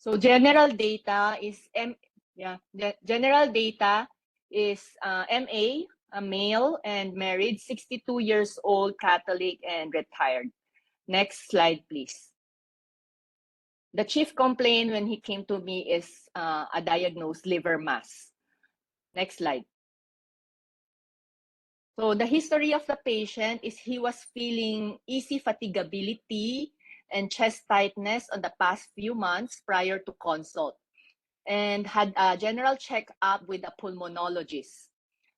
So general data is general data is MA, a male and married, 62 years old, Catholic and retired. Next slide, please. The chief complaint when he came to me is a diagnosed liver mass. Next slide. So the history of the patient is he was feeling easy fatigability and chest tightness on the past few months prior to consult, and had a general checkup with a pulmonologist.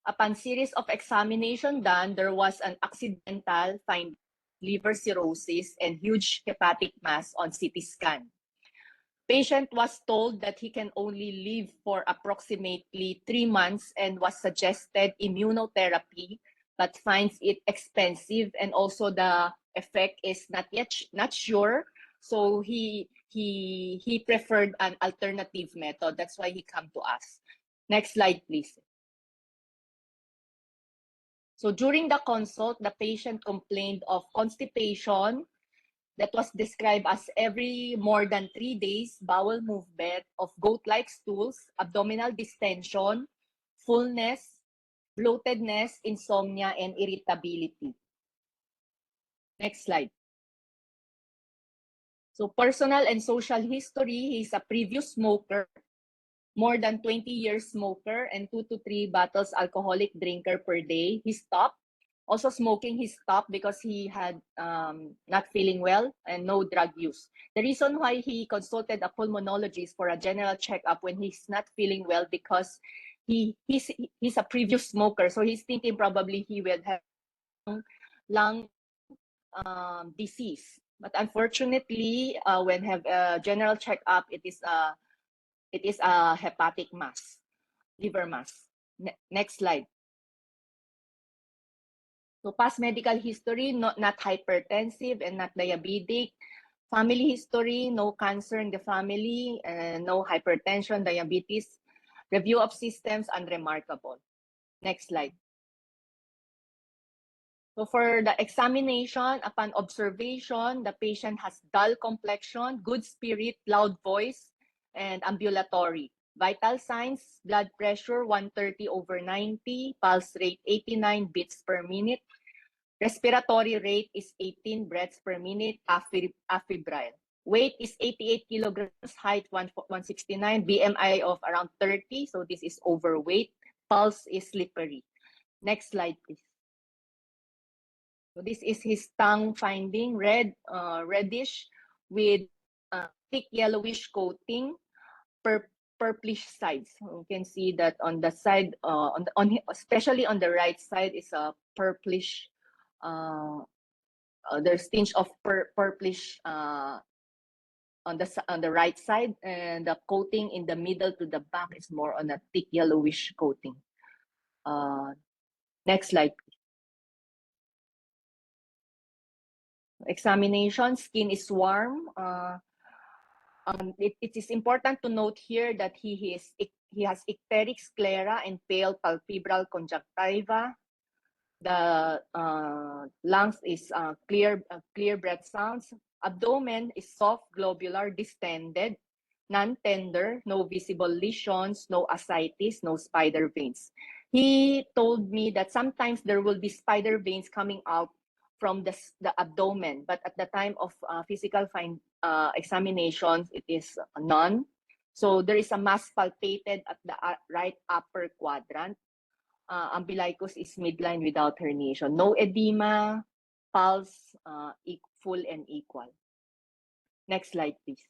Upon series of examination done, there was an accidental find liver cirrhosis and huge hepatic mass on CT scan. Patient was told that he can only live for approximately 3 months and was suggested immunotherapy, but finds it expensive, and also the effect is not sure. So he preferred an alternative method. That's why he come to us. Next slide, please. So during the consult, the patient complained of constipation that was described as every more than 3 days, bowel movement of goat-like stools, abdominal distension, fullness, bloatedness, insomnia, and irritability. Next slide. So personal and social history, he's a previous smoker, more than 20 years smoker, and 2 to 3 bottles alcoholic drinker per day. He stopped. Also smoking, he stopped because he had not feeling well and no drug use. The reason why he consulted a pulmonologist for a general checkup when he's not feeling well, because he's a previous smoker, so he's thinking probably he will have lung disease. But unfortunately, when have a general checkup, it is a hepatic mass, liver mass. Next slide. So past medical history, not hypertensive and not diabetic. Family history, no cancer in the family, no hypertension, diabetes. Review of systems, unremarkable. Next slide. So for the examination, upon observation, the patient has dull complexion, good spirit, loud voice, and ambulatory. Vital signs, blood pressure 130/90, pulse rate 89 beats per minute. Respiratory rate is 18 breaths per minute, afebrile. Weight is 88 kilograms, height 169, BMI of around 30, so this is overweight. Pulse is slippery. Next slide, please. So this is his tongue finding, reddish with thick yellowish coating, purplish sides. So you can see that on the side, especially on the right side, is a purplish. There's tinge of purplish on the right side, and the coating in the middle to the back is more on a thick yellowish coating. Next slide, please. Examination, skin is warm. It is important to note here that he has icteric sclera and pale palpebral conjunctiva. The lungs is clear breath sounds. Abdomen is soft, globular, distended, non-tender, no visible lesions, no ascites, no spider veins. He told me that sometimes there will be spider veins coming out from the abdomen, but at the time of physical examinations, it is none. So there is a mass palpated at the right upper quadrant. Umbilicus is midline without herniation. No edema, pulse full and equal. Next slide, please.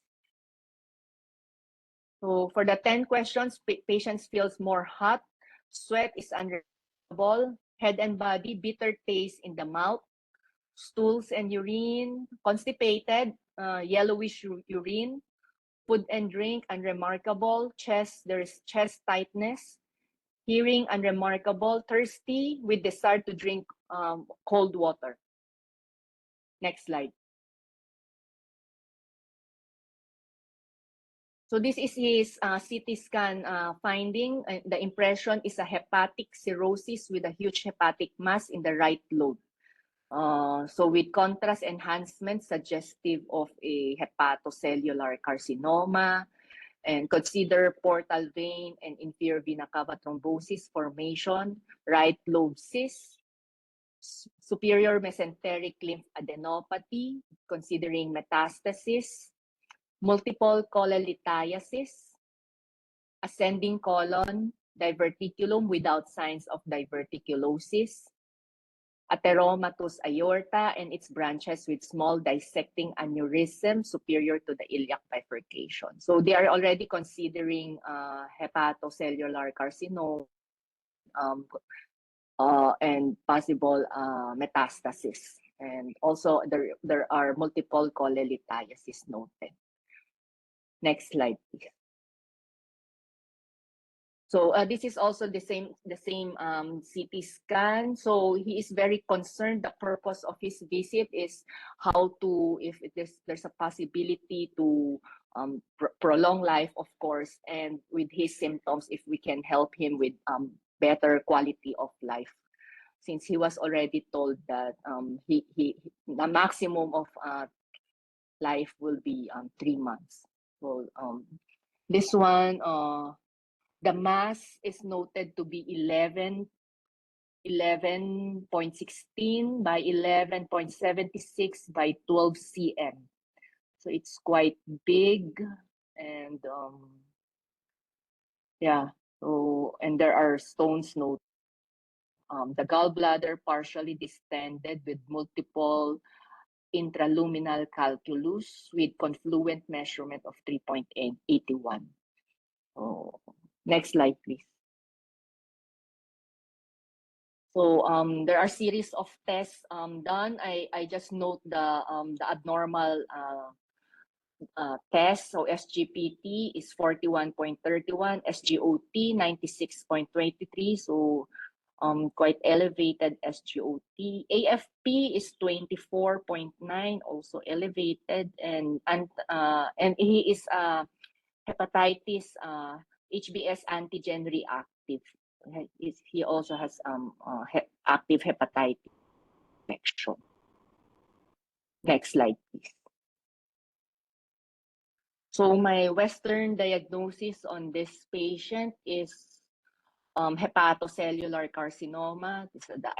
So for the 10 questions, patients feels more hot, sweat is unremarkable, head and body, bitter taste in the mouth, stools and urine, constipated, yellowish urine, food and drink unremarkable, chest, there is chest tightness, hearing unremarkable, thirsty with desire to drink cold water. Next slide. So this is his CT scan finding. The impression is a hepatic cirrhosis with a huge hepatic mass in the right lobe. So with contrast enhancement, suggestive of a hepatocellular carcinoma. And consider portal vein and inferior vena cava thrombosis formation, right lobe cyst, superior mesenteric lymph adenopathy, considering metastasis, multiple cholelithiasis, ascending colon, diverticulum without signs of diverticulosis, atheromatous aorta and its branches with small dissecting aneurysm superior to the iliac bifurcation. So they are already considering hepatocellular carcinoma and possible metastasis. And also there are multiple cholelithiasis noted. Next slide, please. So this is also the same CT scan. So he is very concerned. The purpose of his visit is how to, if there's a possibility to prolong life, of course, and with his symptoms, if we can help him with better quality of life, since he was already told that the maximum of life will be 3 months. So this one. The mass is noted to be 11.16 by 11.76 by 12 cm. So it's quite big, and yeah. So, and there are stones noted. The gallbladder partially distended with multiple intraluminal calculus with confluent measurement of 3.81. So, next slide, please. So there are series of tests done. I just note the abnormal test. So SGPT is 41.31, SGOT 96.23. So quite elevated SGOT. AFP is 24.9, also elevated, and he is hepatitis HBs antigen reactive. He also has active hepatitis infection. Next slide, please. So my Western diagnosis on this patient is hepatocellular carcinoma. This is the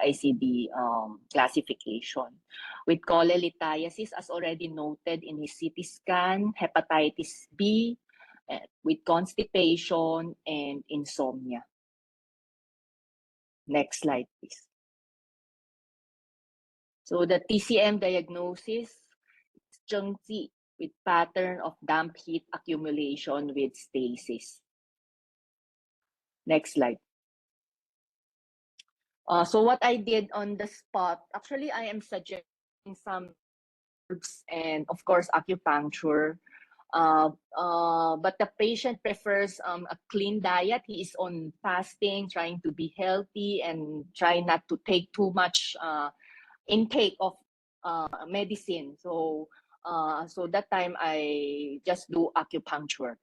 ICD classification with cholelithiasis, as already noted in his CT scan, hepatitis B, with constipation and insomnia. Next slide, please. So the TCM diagnosis is Zhengzi with pattern of damp heat accumulation with stasis. Next slide. So what I did on the spot, actually I am suggesting some herbs and of course acupuncture. But the patient prefers a clean diet. He is on fasting, trying to be healthy and try not to take too much intake of medicine. So that time I just do acupuncture.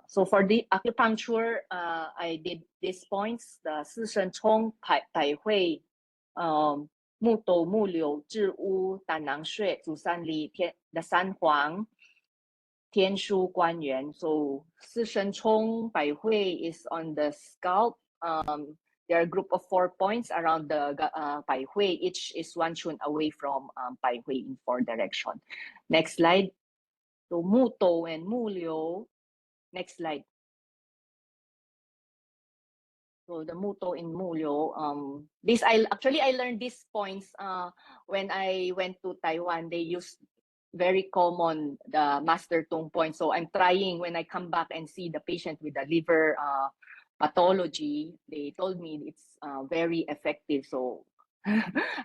So for the acupuncture, I did these points: the 四神冲、百会、木斗、木柳、置屋、胆囊穴、足三里、的三黄、天枢、关元. So 四神冲、百会 is on the scalp. There are a group of 4 points around the Bai Hui. Each is 1 chun away from Bai Hui in 4 direction. Next slide. So Mu To and Mu Liu. Next slide. So the Mu To and Mu Liu. I learned these points when I went to Taiwan. They used very common the Master Tong point. So I'm trying when I come back and see the patient with the liver pathology, they told me it's very effective. So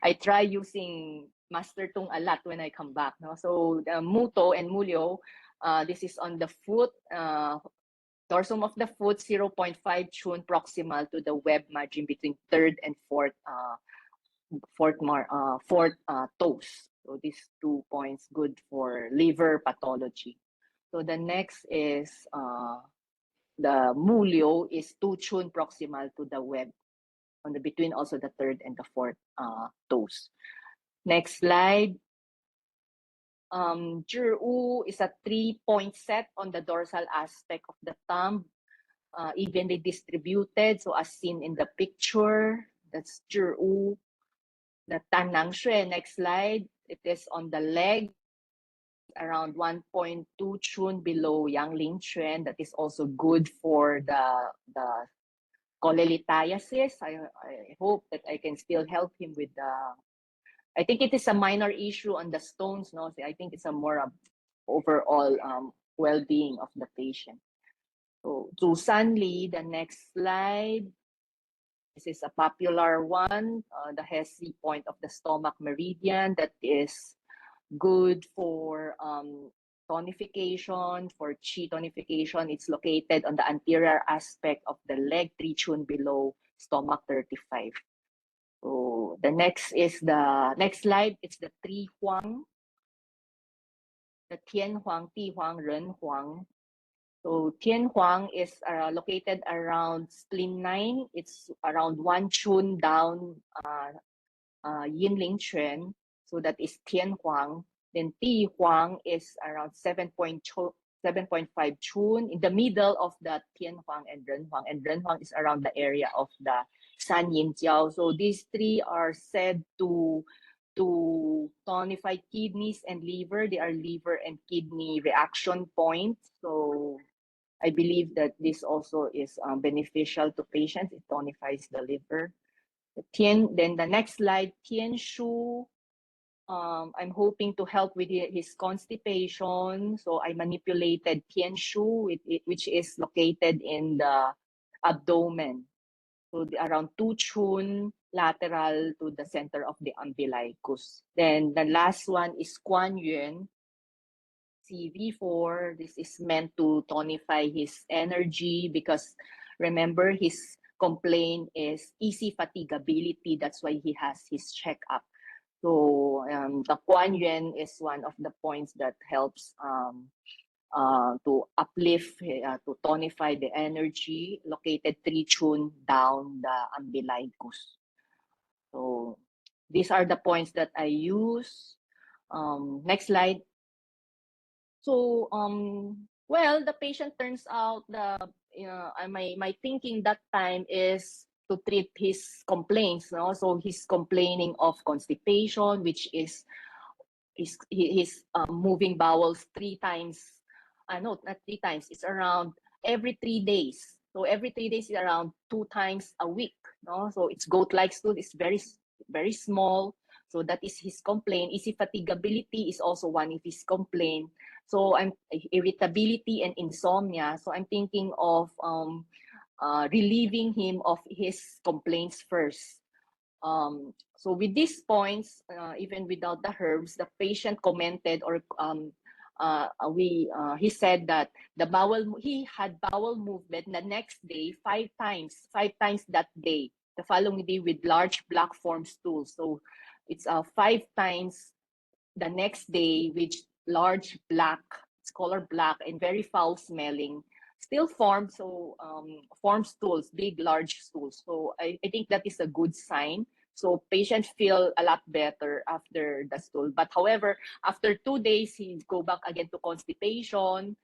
I try using Master Tung a lot when I come back. No? So the Muto and Mulyo, this is on the foot, dorsum of the foot, 0.5 chun proximal to the web margin between third and fourth toes. So these 2 points good for liver pathology. So the next is the Mulyo is 2 chun proximal to the web on the between also the third and the fourth toes. Next slide. Zhi'u is a 3-point set on the dorsal aspect of the thumb, evenly distributed, so as seen in the picture. That's Zhi'u. The Tanang Shui, next slide, it is on the leg, around 1.2 chun below Yangling Quan. That is also good for the cholelithiasis. I hope that I can still help him with the, I think it is a minor issue on the stones, no? I think it's a more overall well-being of the patient. So Zhusan Li, the next slide. This is a popular one, the Hesse point of the stomach meridian that is good for tonification, for qi tonification. It's located on the anterior aspect of the leg, 3 chun below stomach 35. So the next is the next slide. It's the Tri Huang, the Tian Huang, Ti Huang, Ren Huang. So Tian Huang is located around spleen 9. It's around 1 chun down Yinling Quan. So that is Tian Huang. Then Ti Huang is around 7.5 chun in the middle of the Tian Huang and Ren Huang. And Ren Huang is around the area of the San Yin Jiao. So these three are said to tonify kidneys and liver. They are liver and kidney reaction points. So I believe that this also is beneficial to patients. It tonifies the liver. Then the next slide, Tian Shu. I'm hoping to help with his constipation. So I manipulated Tian Shu, which is located in the abdomen. So around 2 chun lateral to the center of the umbilicus. Then the last one is Guan Yuan, CV4. This is meant to tonify his energy because remember his complaint is easy fatigability. That's why he has his checkup. So the Guan Yuan is one of the points that helps to uplift, to tonify the energy, located 3 chun down the umbilicus. So these are the points that I use. Next slide. So well, the patient turns out my thinking that time is to treat his complaints. No? So he's complaining of constipation, which is he's moving bowels 3 times. No, not 3 times. It's around every 3 days. So every 3 days is around 2 times a week. No, so it's goat-like stool. It's very small. So that is his complaint. Easy fatigability is also one of his complaint. So I'm irritability and insomnia. So I'm thinking of relieving him of his complaints first. So with these points, even without the herbs, the patient commented or he said that he had bowel movement the next day 5 times that day, the following day with large black form stools. So it's 5 times the next day with large black, it's color black and very foul smelling, still formed. So form stools, big large stools. So I think that is a good sign. So patients feel a lot better after the stool. But however, after 2 days, he go back again to constipation.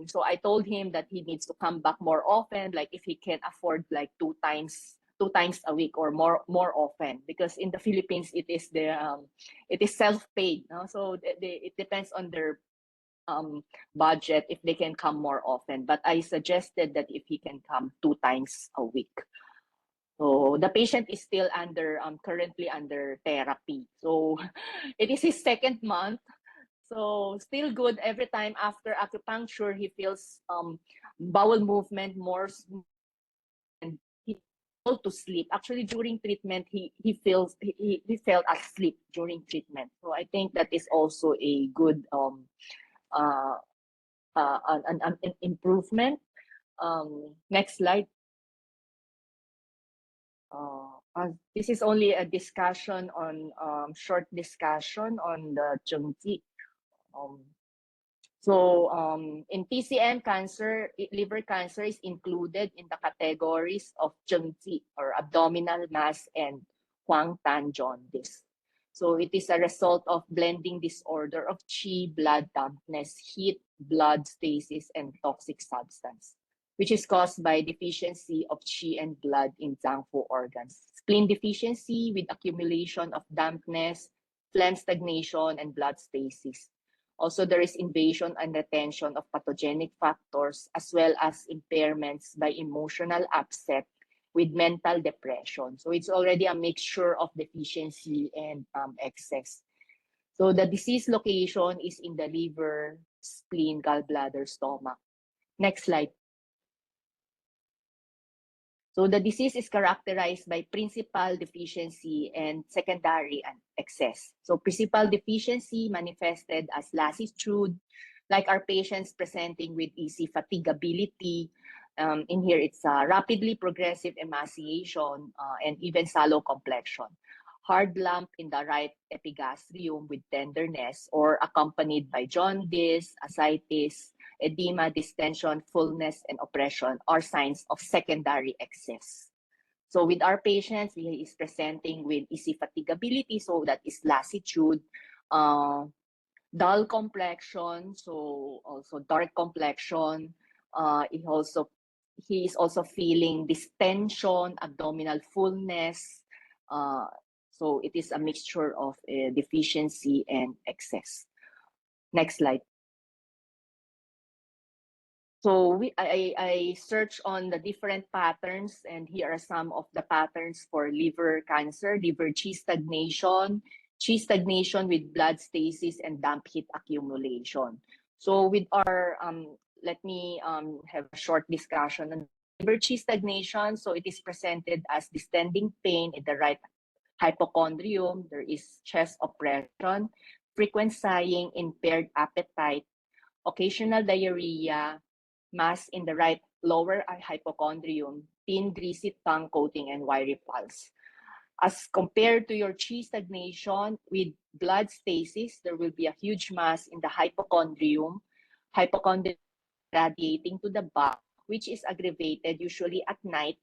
So I told him that he needs to come back more often, like if he can afford like 2 times a week or more often, because in the Philippines it is self-paid, no? So it depends on their budget if they can come more often. But I suggested that if he can come 2 times a week. So the patient is still currently under therapy. So it is his 2nd month. So still good. Every time after acupuncture, he feels bowel movement more smooth and he able to sleep. Actually, during treatment, he felt asleep during treatment. So I think that is also a good an improvement. Next slide. This is only a discussion on short discussion on the Zhengji. In TCM cancer, liver cancer is included in the categories of Zhengji or abdominal mass and Huang Tan jaundice. So it is a result of blending disorder of qi, blood dampness, heat, blood stasis, and toxic substance, which is caused by deficiency of qi and blood in Zangfu organs. Spleen deficiency with accumulation of dampness, phlegm stagnation, and blood stasis. Also, there is invasion and retention of pathogenic factors as well as impairments by emotional upset with mental depression. So it's already a mixture of deficiency and excess. So the disease location is in the liver, spleen, gallbladder, stomach. Next slide. So the disease is characterized by principal deficiency and secondary and excess. So principal deficiency manifested as lassitude, like our patients presenting with easy fatigability. In here, it's rapidly progressive emaciation and even sallow complexion. Hard lump in the right epigastrium with tenderness or accompanied by jaundice, ascites, edema, distension, fullness, and oppression are signs of secondary excess. So with our patients, he is presenting with easy fatigability, so that is lassitude, dull complexion, so also dark complexion. He is also feeling distension, abdominal fullness. So it is a mixture of deficiency and excess. Next slide. So I search on the different patterns, and here are some of the patterns for liver cancer: liver qi stagnation with blood stasis, and damp heat accumulation. So with our, let me have a short discussion on liver qi stagnation. So it is presented as distending pain in the right hypochondrium. There is chest oppression, frequent sighing, impaired appetite, occasional diarrhea, mass in the right lower hypochondrium, thin greasy tongue coating, and wiry pulse. As compared to your qi stagnation with blood stasis, there will be a huge mass in the hypochondrium radiating to the back, which is aggravated usually at night,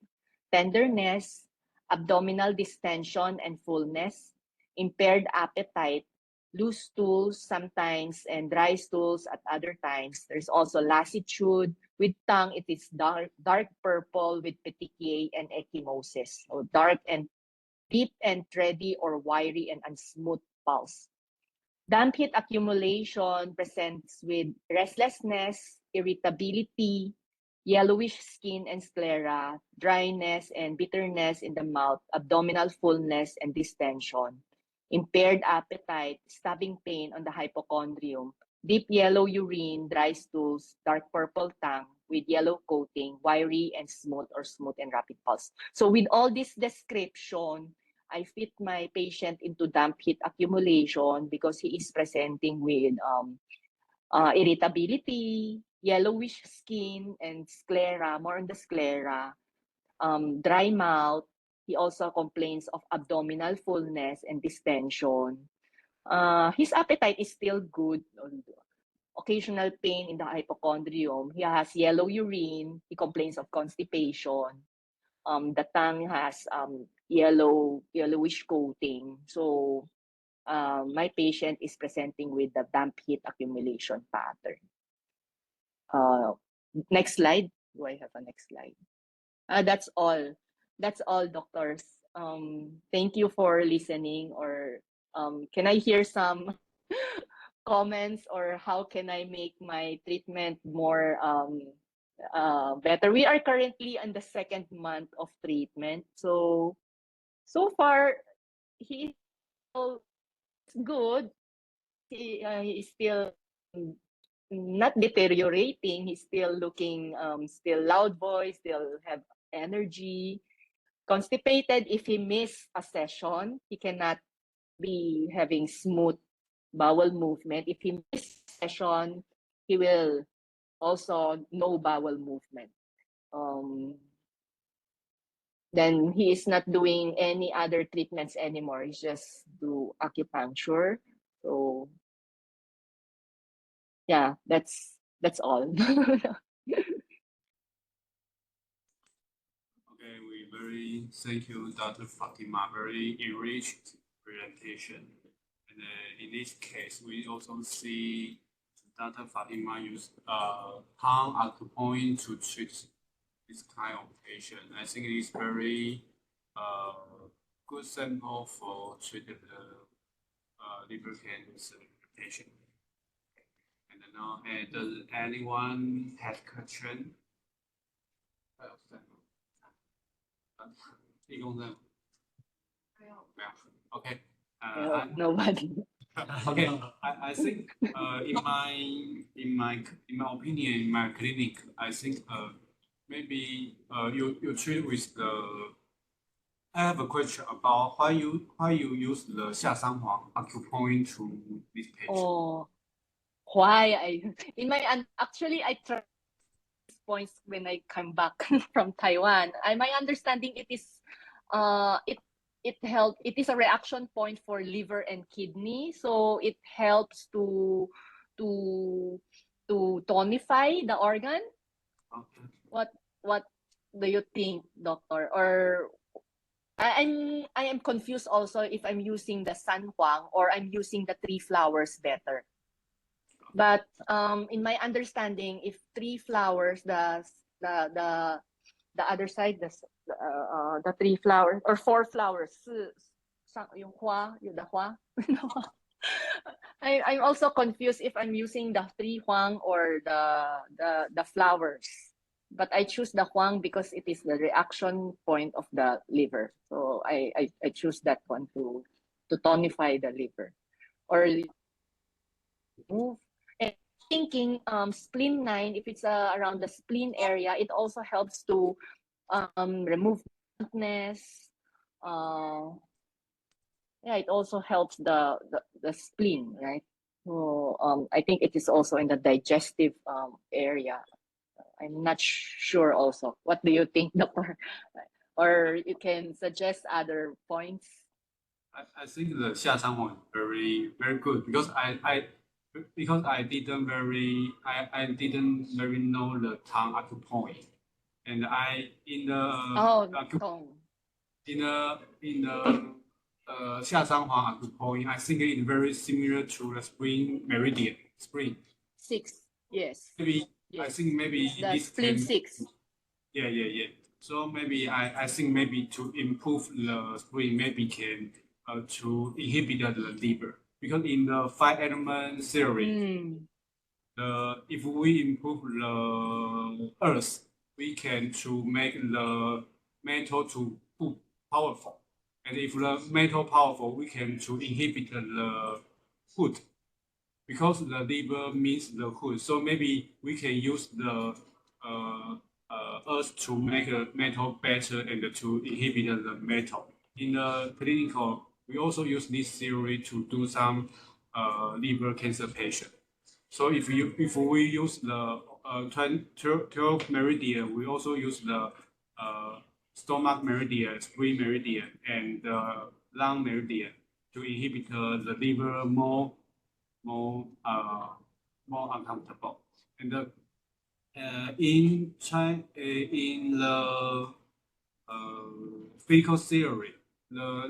tenderness, abdominal distension and fullness, impaired appetite, loose stools sometimes, and dry stools at other times. There's also lassitude. With tongue, it is dark purple with petechiae and ecchymosis. So dark and deep and thready or wiry and unsmooth pulse. Damp heat accumulation presents with restlessness, irritability, yellowish skin and sclera, dryness and bitterness in the mouth, abdominal fullness and distension, impaired appetite, stabbing pain on the hypochondrium, deep yellow urine, dry stools, dark purple tongue with yellow coating, wiry and smooth and rapid pulse. So with all this description, I fit my patient into damp heat accumulation because he is presenting with irritability, yellowish skin, and sclera, more on the sclera, dry mouth. He also complains of abdominal fullness and distension. His appetite is still good. Occasional pain in the hypochondrium. He has yellow urine. He complains of constipation. The tongue has yellowish coating. So my patient is presenting with the damp heat accumulation pattern. Next slide. Do I have a next slide? That's all. That's all, doctors. Thank you for listening. Or can I hear some comments, or how can I make my treatment more better? We are currently on the second month of treatment. So far, he is good. He is still not deteriorating. He's still looking, still loud voice, still have energy. Constipated, if he miss a session, he cannot be having smooth bowel movement. If he miss a session, he will also no bowel movement. Then he is not doing any other treatments anymore. He's just do acupuncture. So yeah, that's all. Okay, we very thank you, Dr. Fatima. Very enriched presentation. And in this case, we also see Dr. Fatima use tongue acupoint to treat this kind of patient. I think it is very good sample for treating the liver cancer patient. And now, does anyone have question? 一公升没有 Okay. Nobody. Okay. I think in my opinion, in my clinic, I think maybe you treat with the. I have a question about why you use the 下三环 acupoint to this patient. Oh, why actually I tried these points when I come back from Taiwan. My understanding it is it is a reaction point for liver and kidney, so it helps to tonify the organ. Okay. What do you think, doctor? Or I am confused also if I'm using the San Huang or I'm using the three flowers better. But in my understanding, if three flowers, the other side, the three flowers or four flowers, yung the hua. I'm also confused if I'm using the three huang or the flowers. But I choose the huang because it is the reaction point of the liver. So I choose that one to tonify the liver or move. And thinking spleen 9, if it's around the spleen area, it also helps to remove dampness. Yeah, it also helps the spleen, right? So I think it is also in the digestive area. I'm not sure also. What do you think, doctor? Or you can suggest other points? I think the 下三环 is very good because I didn't very know the tongue acupoint, and in the 下三环 acupoint, I think it's very similar to the spleen meridian. Spleen 6, yes. Maybe yes. I think maybe the this spleen can, 6. Yeah. So maybe I think maybe to improve the spleen, maybe can to inhibit the liver because in the 5-element theory, if we improve the earth, we can to make the metal to powerful, and if the metal powerful, we can to inhibit the wood because the liver means the wood. So maybe we can use the earth to make the metal better and to inhibit the metal. In the clinical, we also use this theory to do some liver cancer patient. So if we use the 12 meridian, we also use the stomach meridian, spleen meridian, and lung meridian to inhibit the liver more uncomfortable. And in the physical theory, the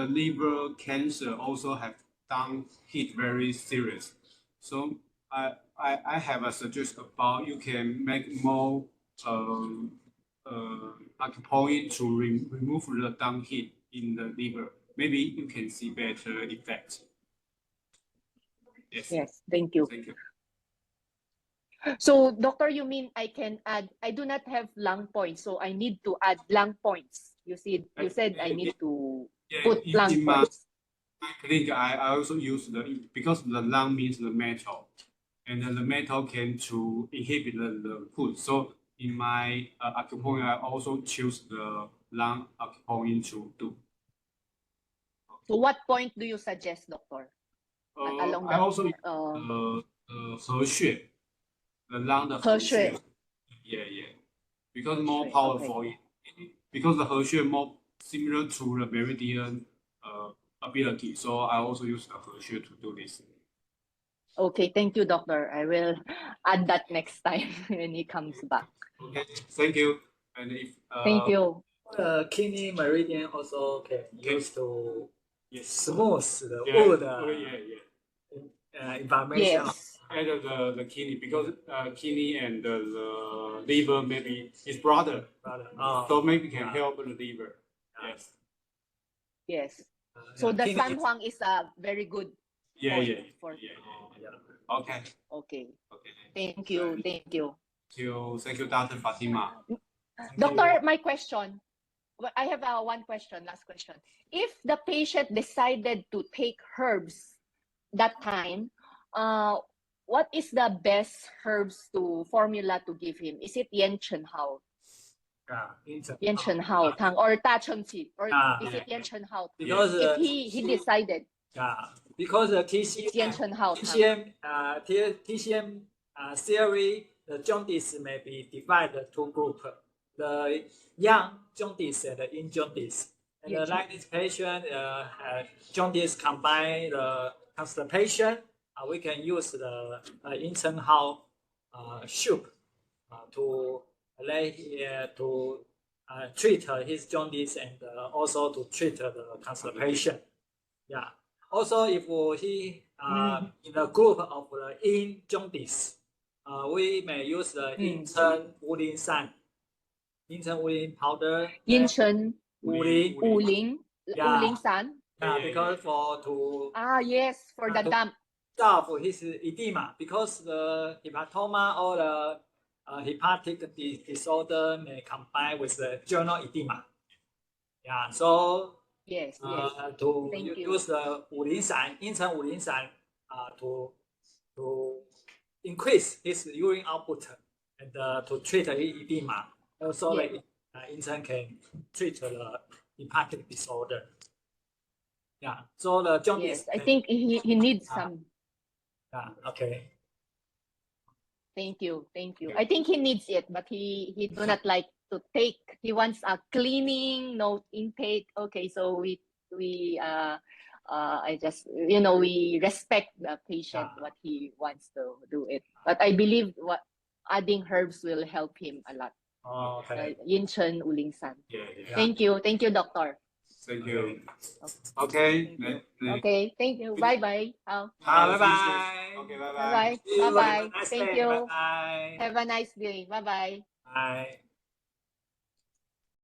liver cancer also have done hit very serious. So I have a suggestion about you can make more acupoint to remove the down hit in the liver. Maybe you can see better effect. Yes, thank you. Thank you. So, doctor, you mean I can add? I do not have lung points, so I need to add lung points. You said I need to put lung points. My clinic, I also use because the lung means the metal, and the metal can to inhibit the food. So in my acupuncture, I also choose the lung acupuncture to do. So what point do you suggest, doctor? Along I also He Xue, the lung of He Xue. Yeah. Because more powerful. Okay. Because the He Xue more similar to the meridian ability, so I also use the He Xue to do this. Okay, thank you, doctor. I will add that next time when he comes back. Okay, thank you. And if thank you. Kidney meridian also can use to Yes. smooth the Yeah. wood Oh, yeah. information. Yes. And the kidney, because kidney and the liver maybe is brother, so maybe can help the liver. Yes. Yes. So the kidney San Juan is a very good Yeah, point yeah, for. yeah. Okay. Okay. Okay. Thank you. Thank you. Thank you, Dr. Fatima. Doctor, my question. I have one question, last question. If the patient decided to take herbs that time, what is the best herbs to formula to give him? Is it Yen Chen Hao? Yen Chen Hao Tang or Ta Cheng Qi? Or is it Yen Chen Hao? Because If he decided. Because the It's Yen Chen Hao Tang. TCM theory, the jaundice may be divided two groups. The young jaundice and the in jaundice. And like this patient jaundice combine the constipation, we can use the Yin Chen Hao soup to to treat his jaundice and also to treat the constipation. Yeah. Also, if he in the group of the in jaundice, we may use the Yin Chen Wulin San, Yin Chen Wulin powder. Yin Chen Wulin. Wuling San. Yeah, because for Yes, for the damp. Stop his edema, because the hepatoma or the hepatic disorder may combine with the general edema. Yeah, so Yes. to use the 五苓散, 阴沉五苓散, to increase his urine output and to treat edema. Also, the Inchen can treat the hepatic disorder. Yeah. So the jaundice. Yes, I think he needs some. Yeah. Okay. Thank you. I think he needs it, but he do not like to take. He wants a cleaning, no intake. Okay, so I just we respect the patient what he wants to do it. But I believe adding herbs will help him a lot. Okay. Yin Chen Wuling San. Yeah. Thank you, doctor. Thank you. Okay. Okay, thank you. Bye bye. Bye bye. Okay, bye Bye bye. bye. Thank you. Bye. Have a nice day. Bye bye. Bye.